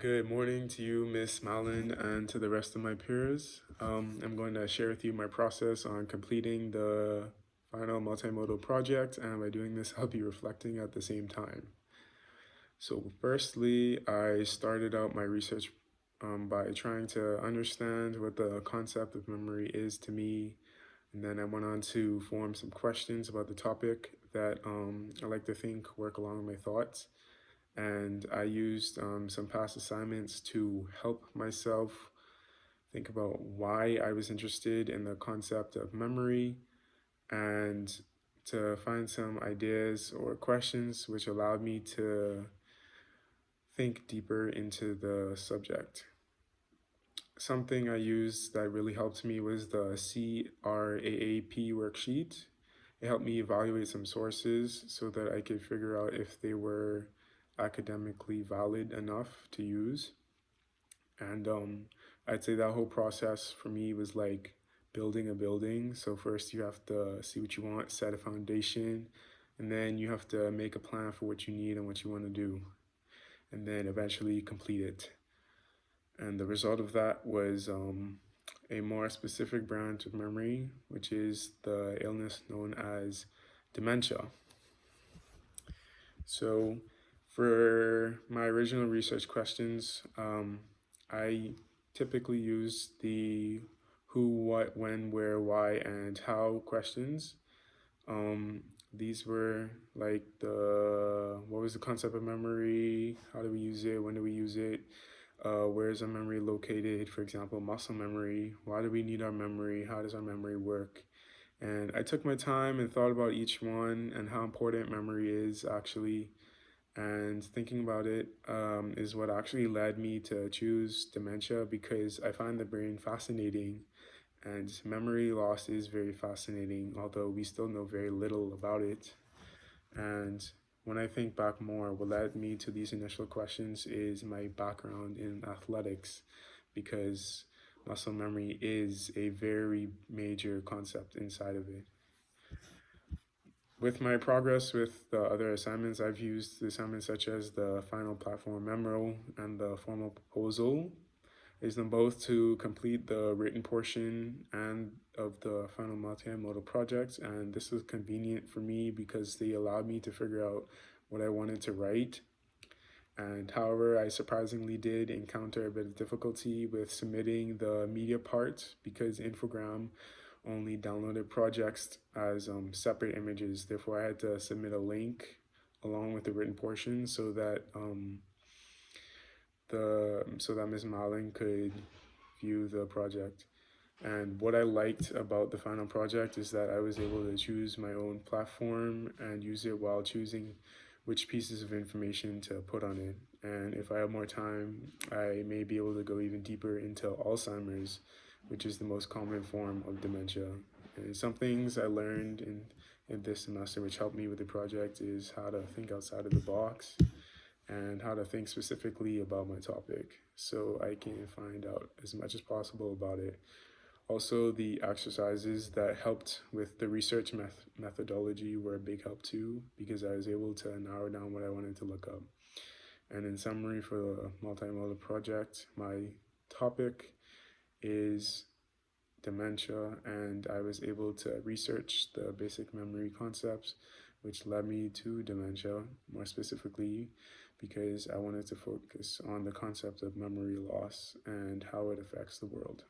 Good morning to you, Miss Malin, and to the rest of my peers. I'm going to share with you my process on completing the final multimodal project, and by doing this, I'll be reflecting at the same time. So firstly, I started out my research by trying to understand what the concept of memory is to me, and then I went on to form some questions about the topic that I like to think work along with my thoughts. And I used some past assignments to help myself think about why I was interested in the concept of memory and to find some ideas or questions which allowed me to think deeper into the subject. Something I used that really helped me was the CRAAP worksheet. It helped me evaluate some sources so that I could figure out if they were academically valid enough to use. And I'd say that whole process for me was like building a building. So first you have to see what you want, set a foundation, and then you have to make a plan for what you need and what you want to do, and then eventually complete it. And the result of that was a more specific branch of memory, which is the illness known as dementia. So for my original research questions, I typically use the who, what, when, where, why, and how questions. These were like what was the concept of memory? How do we use it? When do we use it? Where is our memory located? For example, muscle memory. Why do we need our memory? How does our memory work? And I took my time and thought about each one and how important memory is actually. And thinking about it is what actually led me to choose dementia, because I find the brain fascinating and memory loss is very fascinating, although we still know very little about it. And when I think back more, what led me to these initial questions is my background in athletics, because muscle memory is a very major concept inside of it. With my progress with the other assignments, I've used assignments such as the final platform memo and the formal proposal. I used them both to complete the written portion and of the final multimodal project, and this was convenient for me because they allowed me to figure out what I wanted to write. And however, I surprisingly did encounter a bit of difficulty with submitting the media part because Infogram only downloaded projects as separate images. Therefore, I had to submit a link along with the written portion so that Ms. Malin could view the project. And what I liked about the final project is that I was able to choose my own platform and use it while choosing which pieces of information to put on it. And if I have more time, I may be able to go even deeper into Alzheimer's, which is the most common form of dementia. And some things I learned in this semester which helped me with the project is how to think outside of the box and how to think specifically about my topic so I can find out as much as possible about it. Also, the exercises that helped with the research methodology were a big help too, because I was able to narrow down what I wanted to look up. And in summary, for the multimodal project, my topic is dementia, and I was able to research the basic memory concepts, which led me to dementia, more specifically because I wanted to focus on the concept of memory loss and how it affects the world.